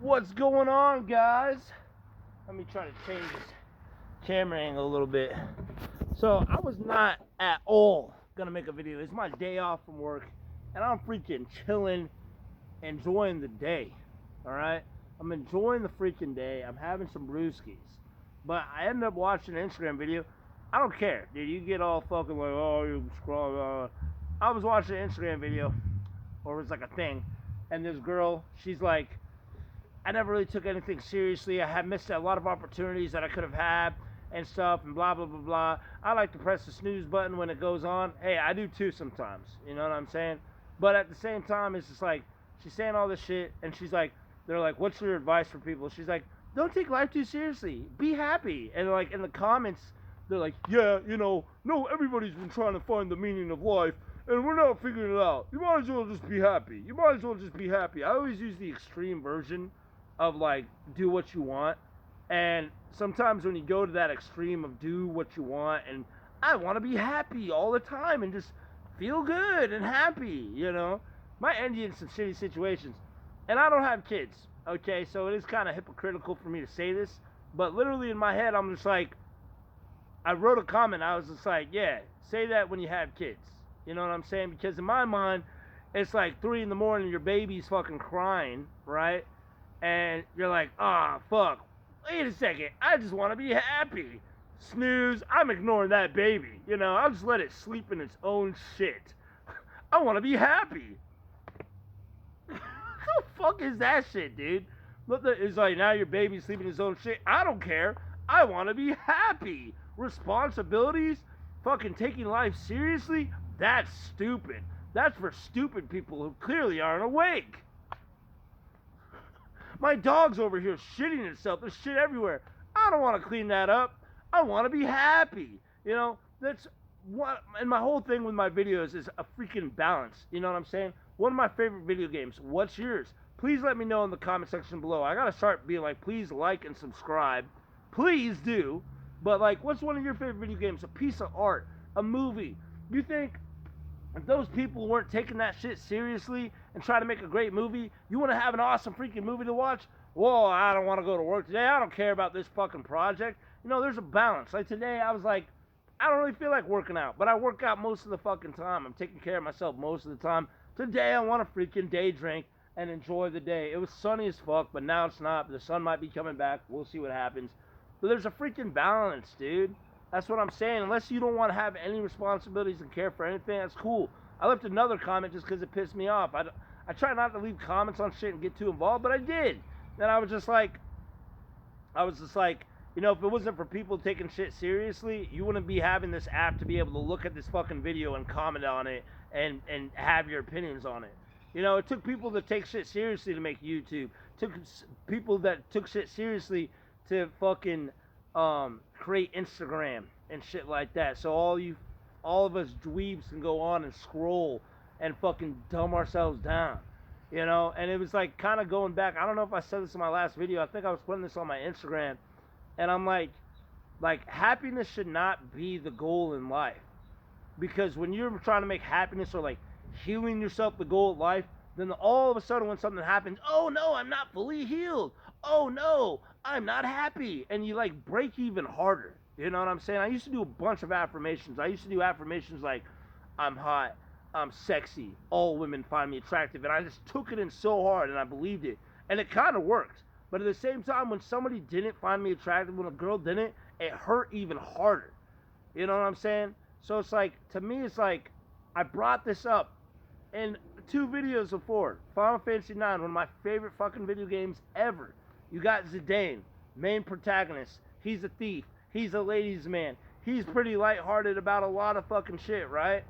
What's going on, guys? Let me try to change this camera angle a little bit. So I was not at all gonna make a video. It's my day off from work, and I'm freaking chilling, enjoying the day. All right, I'm enjoying the freaking day. I'm having some brewskis, but I ended up watching an Instagram video. I don't care, dude. You get all fucking like, oh, you scroll. I was watching an Instagram video, or it was like a thing, and this girl, she's like, I never really took anything seriously. I had missed a lot of opportunities that I could have had and stuff, and blah, blah, blah, blah. I like to press the snooze button when it goes on. Hey, I do too sometimes. You know what I'm saying? But at the same time, it's just like, she's saying all this shit, and she's like, they're like, what's your advice for people? She's like, don't take life too seriously. Be happy. And like in the comments, they're like, yeah, no, everybody's been trying to find the meaning of life, and we're not figuring it out. You might as well just be happy. You might as well just be happy. I always use the extreme version of like, do what you want. And sometimes when you go to that extreme of do what you want, and I want to be happy all the time and just feel good and happy, might end you in some shitty situations. And I don't have kids, okay? So it is kind of hypocritical for me to say this, but literally in my head, I'm just like, I wrote a comment. I was just like, yeah, say that when you have kids. You know what I'm saying? Because in my mind, it's like 3 in the morning, your baby's fucking crying, right? And you're like, ah, fuck, wait a second, I just want to be happy. Snooze, I'm ignoring that baby. I'll just let it sleep in its own shit. I want to be happy. What the fuck is that shit, dude? It's like, now your baby's sleeping in his own shit. I don't care. I want to be happy. Responsibilities? Fucking taking life seriously? That's stupid. That's for stupid people who clearly aren't awake. My dog's over here shitting itself. There's shit everywhere. I don't want to clean that up. I want to be happy. That's what. And my whole thing with my videos is a freaking balance. You know what I'm saying? One of my favorite video games. What's yours? Please let me know in the comment section below. I gotta start being like, please like and subscribe. Please do. But like, what's one of your favorite video games? A piece of art, a movie. You think if those people weren't taking that shit seriously and trying to make a great movie, you want to have an awesome freaking movie to watch? Whoa, I don't want to go to work today. I don't care about this fucking project. There's a balance. Like today, I was like, I don't really feel like working out, but I work out most of the fucking time. I'm taking care of myself most of the time. Today, I want to freaking day drink and enjoy the day. It was sunny as fuck, but now it's not. The sun might be coming back. We'll see what happens. But there's a freaking balance, dude. That's what I'm saying. Unless you don't want to have any responsibilities and care for anything, that's cool. I left another comment just because it pissed me off. I try not to leave comments on shit and get too involved, but I did. And I was just like, if it wasn't for people taking shit seriously, you wouldn't be having this app to be able to look at this fucking video and comment on it and have your opinions on it. It took people that take shit seriously to make YouTube. It took people that took shit seriously to fucking create Instagram and shit like that. So all of us dweebs can go on and scroll and fucking dumb ourselves down. And it was like kind of going back. I don't know if I said this in my last video. I think I was putting this on my Instagram. And I'm like happiness should not be the goal in life. Because when you're trying to make happiness or like healing yourself the goal of life, then all of a sudden when something happens, oh no, I'm not fully healed. Oh no, I'm not happy. And you like break even harder. You know what I'm saying? I used to do a bunch of affirmations. I used to do affirmations like, I'm hot, I'm sexy, all women find me attractive. And I just took it in so hard and I believed it. And it kind of worked. But at the same time, when somebody didn't find me attractive, when a girl didn't, it hurt even harder. You know what I'm saying? So it's like, to me, it's like, I brought this up in 2 videos before. Final Fantasy IX, one of my favorite fucking video games ever. You got Zidane, main protagonist. He's a thief. He's a ladies' man. He's pretty lighthearted about a lot of fucking shit, right?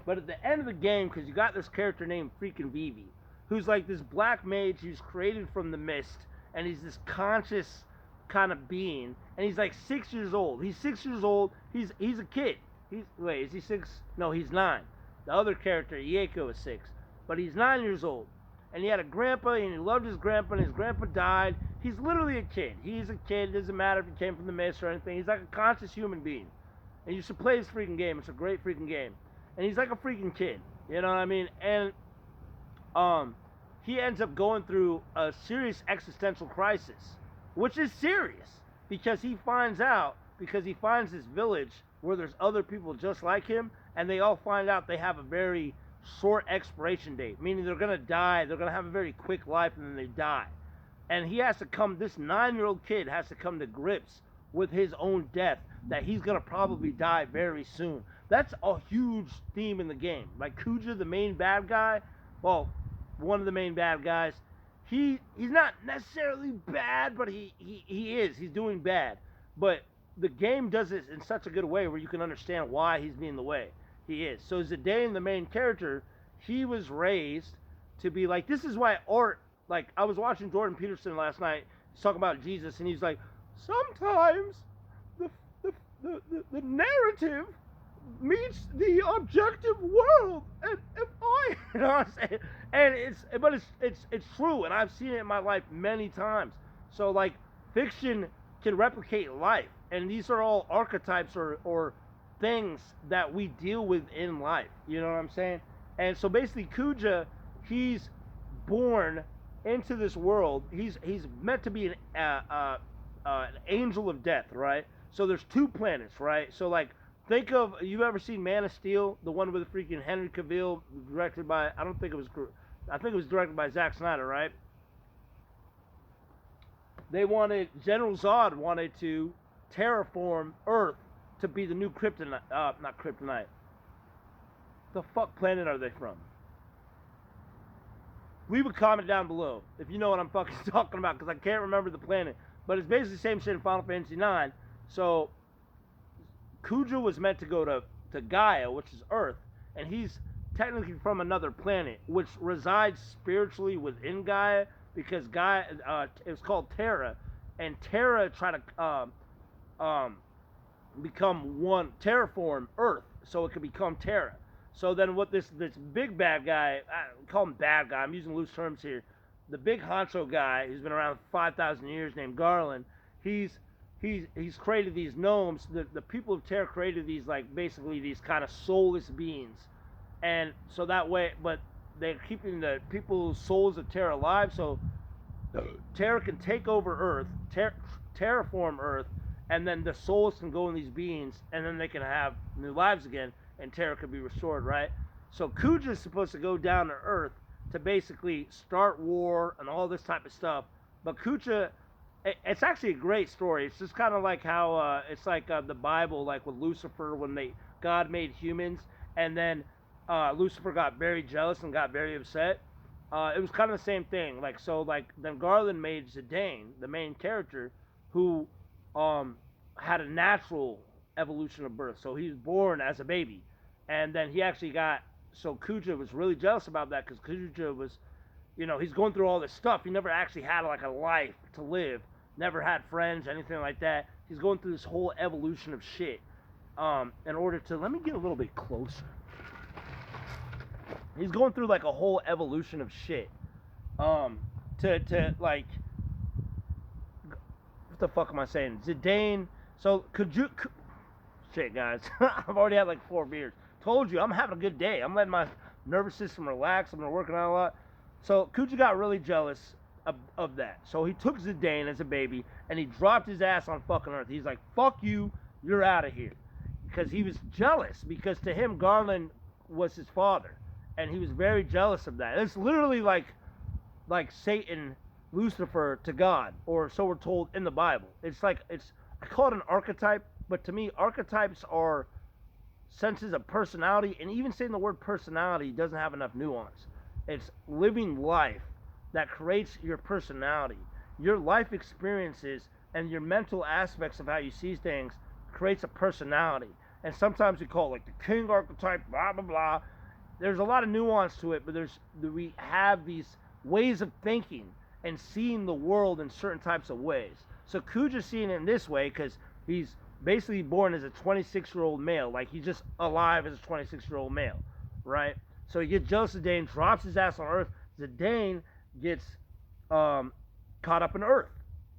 But at the end of the game, because you got this character named freaking Vivi, who's like this black mage who's created from the mist, and he's this conscious kind of being, and he's like 6 years old. He's 6 years old. He's a kid. Wait, is he 6? No, he's 9. The other character, Ieko, is 6. But he's 9 years old. And he had a grandpa, and he loved his grandpa, and his grandpa died. He's literally a kid. He's a kid. It doesn't matter if he came from the mist or anything. He's like a conscious human being. And you should play this freaking game. It's a great freaking game. And he's like a freaking kid. You know what I mean? And he ends up going through a serious existential crisis, which is serious because he finds out, because he finds this village where there's other people just like him, and they all find out they have a very short expiration date, meaning they're going to die, they're going to have a very quick life, and then they die. And he has to come, this 9-year-old kid has to come to grips with his own death, that he's going to probably die very soon. That's a huge theme in the game. Like Kuja, the main bad guy, well, one of the main bad guys, he's not necessarily bad, but he is. He's doing bad. But the game does it in such a good way where you can understand why he's being the way he is. So Zidane, the main character, he was raised to be like, this is why art, like I was watching Jordan Peterson last night, he's talking about Jesus, and he's like, sometimes the narrative meets the objective world, and if I, you know what I'm saying? And it's true, and I've seen it in my life many times. So like, fiction can replicate life, and these are all archetypes or things that we deal with in life. You know what I'm saying? And so basically, Kuja, he's born into this world. He's meant to be an angel of death, right? So there's 2 planets, right? So like, think of, you ever seen Man of Steel, the one with the freaking Henry Cavill, directed by, I think it was directed by Zack Snyder, right? General Zod wanted to terraform Earth to be the new Kryptonite, not Kryptonite. The fuck planet are they from? Leave a comment down below if you know what I'm fucking talking about, because I can't remember the planet. But it's basically the same shit in Final Fantasy IX. So Kuja was meant to go to Gaia, which is Earth, and he's technically from another planet, which resides spiritually within Gaia, because Gaia, it's called Terra, and Terra tried to become one, terraform Earth, so it could become Terra. So then what this big bad guy, I call him bad guy, I'm using loose terms here, the big honcho guy who's been around 5,000 years named Garland, he's created these gnomes. The people of Terra created these, like, basically these kind of soulless beings. And so that way, but they're keeping the people's souls of Terra alive, so Terra can take over Earth, terraform Earth, and then the souls can go in these beings, and then they can have new lives again, and Terra could be restored, right? So Kuja is supposed to go down to Earth to basically start war and all this type of stuff. But Kuja, it's actually a great story. It's just kind of like how it's like the Bible, like with Lucifer, when God made humans, and then Lucifer got very jealous and got very upset. It was kind of the same thing. Like, so like then Garland made Zidane, the main character, who had a natural evolution of birth. So he was born as a baby, and then he actually got. So Kuja was really jealous about that, because Kuja was, you know, he's going through all this stuff. He never actually had like a life to live. Never had friends, anything like that. He's going through this whole evolution of shit. In order to, let me get a little bit closer. He's going through like a whole evolution of shit. To like, what the fuck am I saying? Zidane. So shit, guys. I've already had like 4 beers. Told you, I'm having a good day. I'm letting my nervous system relax. I've been working out a lot. So Kuja got really jealous of that. So he took Zidane as a baby, and he dropped his ass on fucking Earth. He's like, fuck you, you're out of here. Because he was jealous, because to him, Garland was his father. And he was very jealous of that. It's literally like Satan, Lucifer to God, or so we're told in the Bible. It's like, I call it an archetype, but to me, archetypes are senses of personality, and even saying the word personality doesn't have enough nuance. It's living life that creates your personality. Your life experiences and your mental aspects of how you see things creates a personality. And sometimes we call it like the king archetype, blah, blah, blah. There's a lot of nuance to it, but we have these ways of thinking and seeing the world in certain types of ways. So Kuja's seeing it in this way because he's basically born as a 26-year-old male. Like, he's just alive as a 26-year-old male, right? So he gets jealous of Zidane, drops his ass on Earth. Zidane gets caught up in Earth.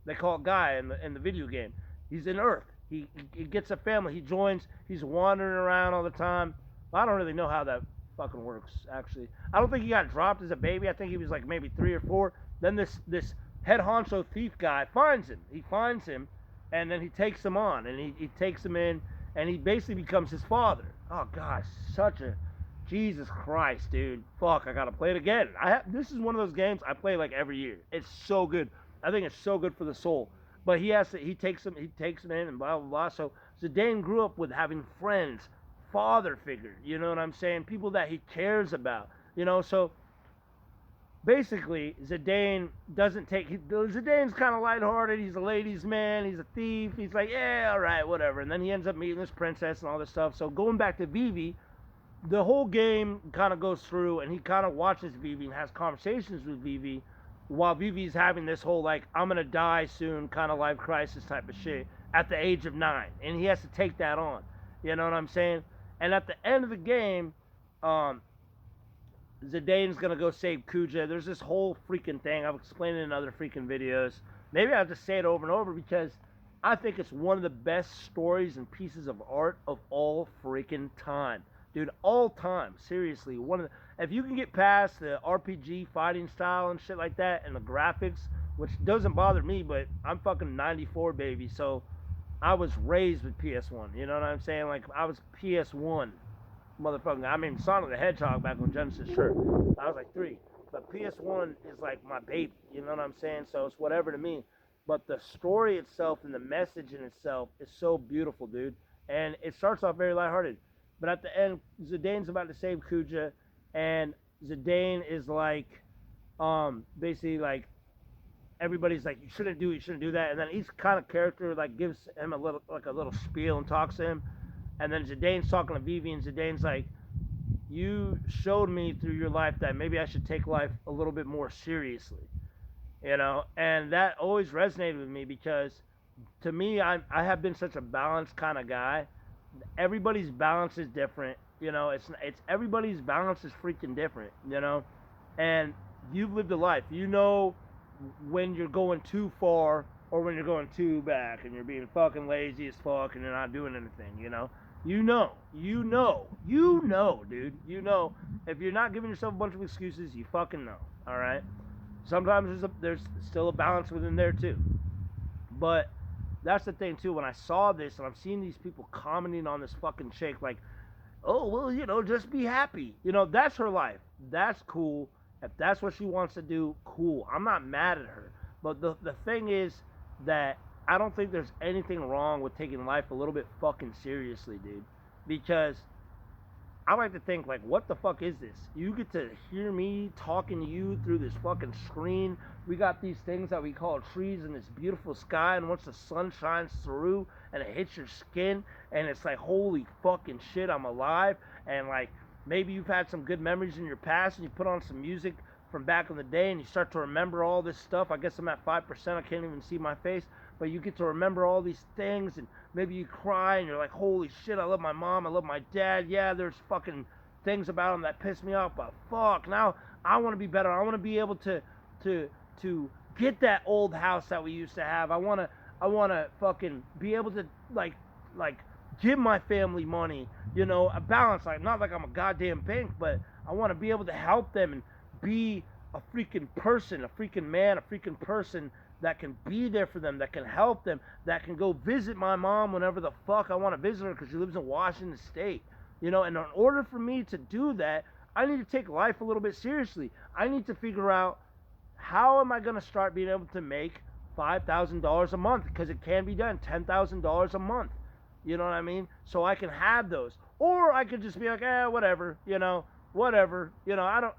They call it Gaia in the video game. He's in Earth. He gets a family. He joins. He's wandering around all the time. I don't really know how that fucking works, actually. I don't think he got dropped as a baby. I think he was like maybe 3 or 4. Then this head honcho thief guy finds him. He finds him, and then he takes him on, and he takes him in, and he basically becomes his father. Oh, gosh, such a... Jesus Christ, dude. Fuck, I gotta play it again. This is one of those games I play like every year. It's so good. I think it's so good for the soul. But he takes him in and blah, blah, blah. So Zidane grew up with having friends, father figure, you know what I'm saying? People that he cares about, you know? So basically, Zidane's kind of lighthearted. He's a ladies' man. He's a thief. He's like, yeah, all right, whatever. And then he ends up meeting this princess and all this stuff. So going back to Vivi, the whole game kind of goes through, and he kind of watches Vivi and has conversations with Vivi while Vivi's having this whole, like, I'm going to die soon kind of life crisis type of shit at the age of 9. And he has to take that on. You know what I'm saying? And at the end of the game, Zidane's going to go save Kuja. There's this whole freaking thing. I've explained it in other freaking videos. Maybe I'll just say it over and over because I think it's one of the best stories and pieces of art of all freaking time. Dude, all time, seriously. If you can get past the RPG fighting style and shit like that and the graphics, which doesn't bother me, but I'm fucking 94, baby, so I was raised with PS1, you know what I'm saying? Like, I was PS1, motherfucker. I mean, Sonic the Hedgehog back on Genesis, sure. I was like 3. But PS1 is like my baby, you know what I'm saying? So it's whatever to me. But the story itself and the message in itself is so beautiful, dude. And it starts off very lighthearted. But at the end, Zidane's about to save Kuja, and Zidane is like, basically like, everybody's like, you shouldn't do that. And then each kind of character like gives him a little spiel and talks to him. And then Zidane's talking to Vivi, and Zidane's like, you showed me through your life that maybe I should take life a little bit more seriously, you know. And that always resonated with me because, to me, I have been such a balanced kind of guy. Everybody's balance is different, you know. It's everybody's balance is freaking different, you know. And you've lived a life, you know, when you're going too far or when you're going too back, and you're being fucking lazy as fuck and you're not doing anything, you know. You know, dude. You know, if you're not giving yourself a bunch of excuses, you fucking know. All right. Sometimes there's still a balance within there too, but that's the thing too. When I saw this and I'm seeing these people commenting on this fucking chick, like, oh well, you know, just be happy. You know, that's her life. That's cool. If that's what she wants to do, cool. I'm not mad at her. But the thing is that I don't think there's anything wrong with taking life a little bit fucking seriously, dude. Because I like to think, like, what the fuck is this? You get to hear me talking to you through this fucking screen. We got these things that we call trees in this beautiful sky, and once the sun shines through and it hits your skin, and it's like, holy fucking shit, I'm alive. And, like, maybe you've had some good memories in your past, and you put on some music from back in the day, and you start to remember all this stuff. I guess I'm at 5%. I can't even see my face. But you get to remember all these things, and maybe you cry, and you're like, holy shit, I love my mom, I love my dad. Yeah, there's fucking things about them that piss me off, but fuck, now I want to be better. I want to be able to get that old house that we used to have. I want to fucking be able to, like give my family money, you know, a balance. Like, not like I'm a goddamn bank, but I want to be able to help them and be a freaking person, a freaking man, a freaking person that can be there for them, that can help them, that can go visit my mom whenever the fuck I want to visit her because she lives in Washington State. You know, and in order for me to do that, I need to take life a little bit seriously. I need to figure out, how am I going to start being able to make $5,000 a month? Because it can be done, $10,000 a month. You know what I mean? So I can have those. Or I could just be like, whatever, you know, whatever. You know, I don't,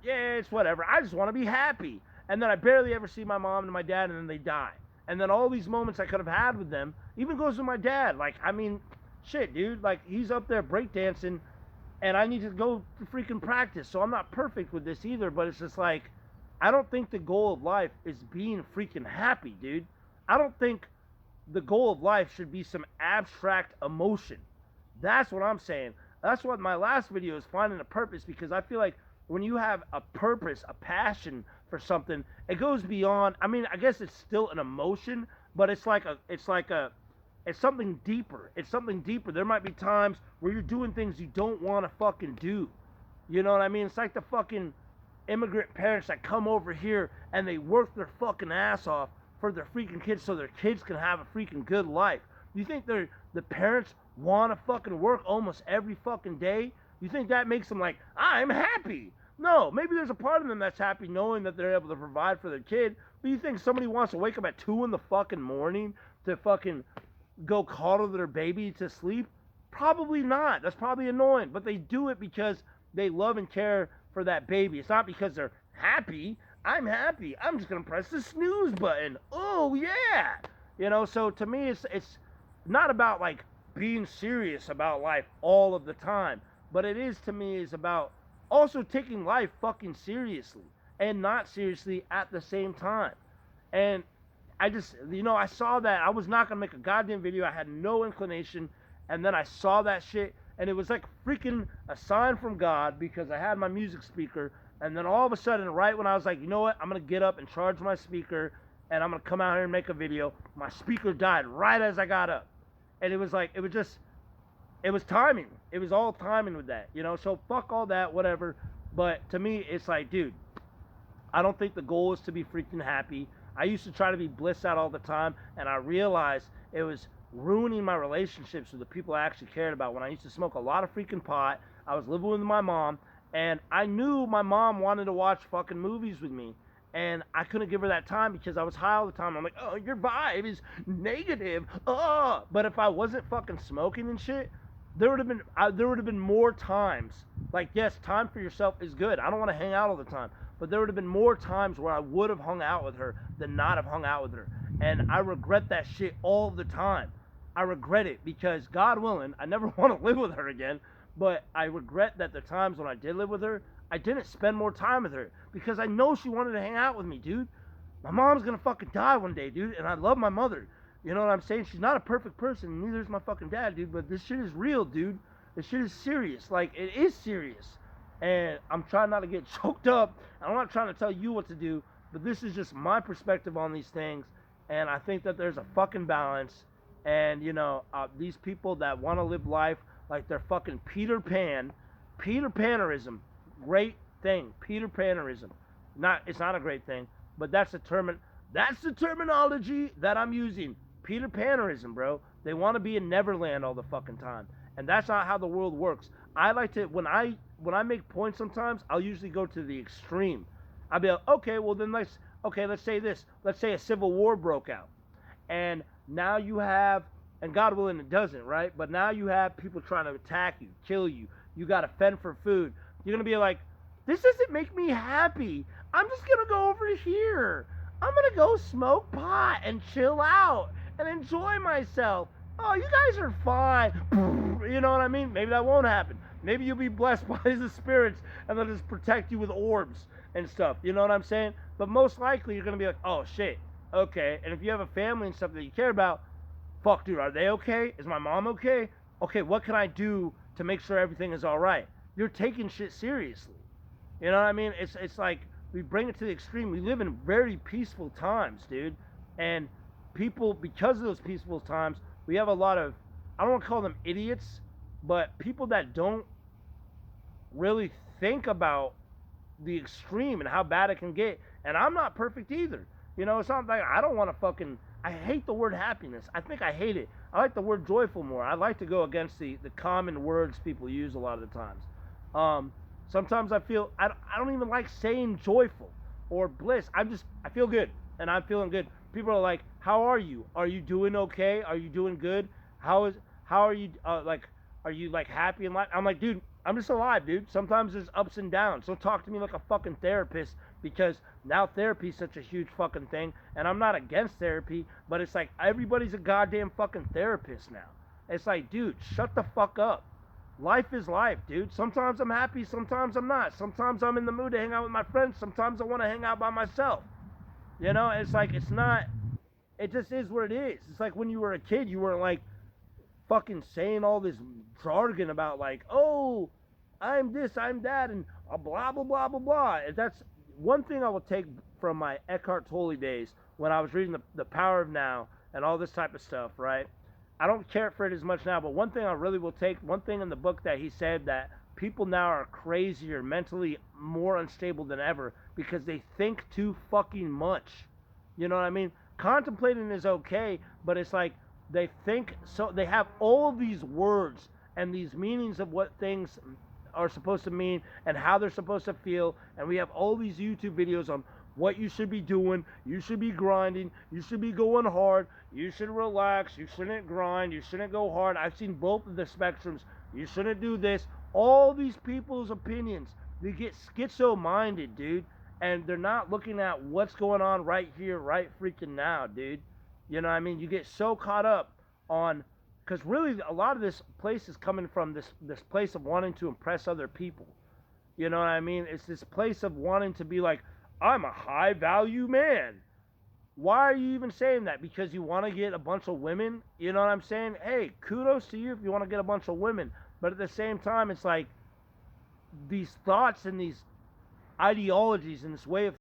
yeah, it's whatever. I just want to be happy. And then I barely ever see my mom and my dad, and then they die. And then all these moments I could have had with them, even goes with my dad. Like, I mean, shit, dude. Like, he's up there breakdancing, and I need to go to freaking practice. So I'm not perfect with this either, but it's just like, I don't think the goal of life is being freaking happy, dude. I don't think the goal of life should be some abstract emotion. That's what I'm saying. That's what my last video is, finding a purpose, because I feel like when you have a purpose, a passion for something, it goes beyond. I mean, I guess it's still an emotion, but it's something deeper. It's something deeper. There might be times where you're doing things you don't want to fucking do. You know what I mean? It's like the fucking immigrant parents that come over here and they work their fucking ass off for their freaking kids so their kids can have a freaking good life. You think the parents want to fucking work almost every fucking day? You think that makes them like, I'm happy? No, maybe there's a part of them that's happy knowing that they're able to provide for their kid. But you think somebody wants to wake up at 2 in the fucking morning to fucking go coddle their baby to sleep? Probably not. That's probably annoying. But they do it because they love and care for that baby. It's not because they're happy. I'm happy. I'm just gonna press the snooze button. Oh yeah. You know, so to me it's not about like being serious about life all of the time. But it is to me is about also taking life fucking seriously and not seriously at the same time. And I just, I saw that. I was not going to make a goddamn video. I had no inclination. And then I saw that shit. And it was like freaking a sign from God because I had my music speaker. And then all of a sudden, right when I was like, you know what? I'm going to get up and charge my speaker. And I'm going to come out here and make a video. My speaker died right as I got up. And it was like, it was timing. It was all timing with that, So fuck all that, whatever. But to me, it's like, dude, I don't think the goal is to be freaking happy. I used to try to be blissed out all the time, and I realized it was ruining my relationships with the people I actually cared about. When I used to smoke a lot of freaking pot, I was living with my mom, and I knew my mom wanted to watch fucking movies with me. And I couldn't give her that time because I was high all the time. I'm like, oh, your vibe is negative. Oh. But if I wasn't fucking smoking and shit, there would have been more times. Like, yes, time for yourself is good. I don't want to hang out all the time. But there would have been more times where I would have hung out with her than not have hung out with her. And I regret that shit all the time. I regret it because, God willing, I never want to live with her again. But I regret that the times when I did live with her, I didn't spend more time with her. Because I know she wanted to hang out with me, dude. My mom's going to fucking die one day, dude. And I love my mother. You know what I'm saying? She's not a perfect person. Neither is my fucking dad, dude. But this shit is real, dude. This shit is serious. Like, it is serious. And I'm trying not to get choked up. I'm not trying to tell you what to do, but this is just my perspective on these things. And I think that there's a fucking balance. And, these people that want to live life like they're fucking Peter Pan. Peter Panerism. Great thing. Peter Panerism. It's not a great thing, but that's the terminology that I'm using. Peter Panerism, bro. They want to be in Neverland all the fucking time. And that's not how the world works. I like to, when I make points sometimes, I'll usually go to the extreme. I'll be like, okay, well then let's say this. Let's say a civil war broke out. And now you have, and God willing it doesn't, right? But now you have people trying to attack you, kill you. You got to fend for food. You're going to be like, this doesn't make me happy. I'm just going to go over here. I'm going to go smoke pot and chill out and enjoy myself. Oh, you guys are fine. You know what I mean? Maybe that won't happen. Maybe you'll be blessed by the spirits and they'll just protect you with orbs and stuff. You know what I'm saying? But most likely you're going to be like, oh, shit. Okay. And if you have a family and stuff that you care about, fuck, dude, are they okay? Is my mom okay? Okay, what can I do to make sure everything is all right? You're taking shit seriously. You know what I mean? It's like we bring it to the extreme. We live in very peaceful times, dude. And people, because of those peaceful times, we have a lot of, I don't want to call them idiots, but people that don't really think about the extreme and how bad it can get. And I'm not perfect either. It's not like I don't want to fucking, I hate the word happiness. I think I hate it. I like the word joyful more. I like to go against the common words people use a lot of the times. Sometimes I feel, I don't even like saying joyful or bliss. I feel good and I'm feeling good. People are like, how are you? Are you doing okay? Are you doing good? How are you, are you like happy in life? I'm like, dude, I'm just alive, dude. Sometimes there's ups and downs. Don't talk to me like a fucking therapist because now therapy is such a huge fucking thing. And I'm not against therapy, but it's like everybody's a goddamn fucking therapist now. It's like, dude, shut the fuck up. Life is life, dude. Sometimes I'm happy, sometimes I'm not. Sometimes I'm in the mood to hang out with my friends. Sometimes I want to hang out by myself. It's like, it's not, it just is what it is. It's like when you were a kid, you weren't like fucking saying all this jargon about like, oh, I'm this, I'm that, and blah, blah, blah, blah, blah. That's one thing I will take from my Eckhart Tolle days when I was reading the Power of Now and all this type of stuff, right? I don't care for it as much now, but one thing I really will take, one thing in the book that he said that people now are crazier, mentally more unstable than ever because they think too fucking much. You know what I mean? Contemplating is okay, but it's like they think so. They have all of these words and these meanings of what things are supposed to mean and how they're supposed to feel. And we have all these YouTube videos on what you should be doing. You should be grinding. You should be going hard. You should relax. You shouldn't grind. You shouldn't go hard. I've seen both of the spectrums. You shouldn't do this. All these people's opinions, they get schizo-minded, dude. And they're not looking at what's going on right here, right freaking now, dude. You know what I mean? You get so caught up on, because really a lot of this place is coming from this place of wanting to impress other people. You know what I mean? It's this place of wanting to be like, I'm a high value man. Why are you even saying that? Because you want to get a bunch of women? You know what I'm saying? Hey, kudos to you if you want to get a bunch of women. But at the same time, it's like these thoughts and these ideologies and this way of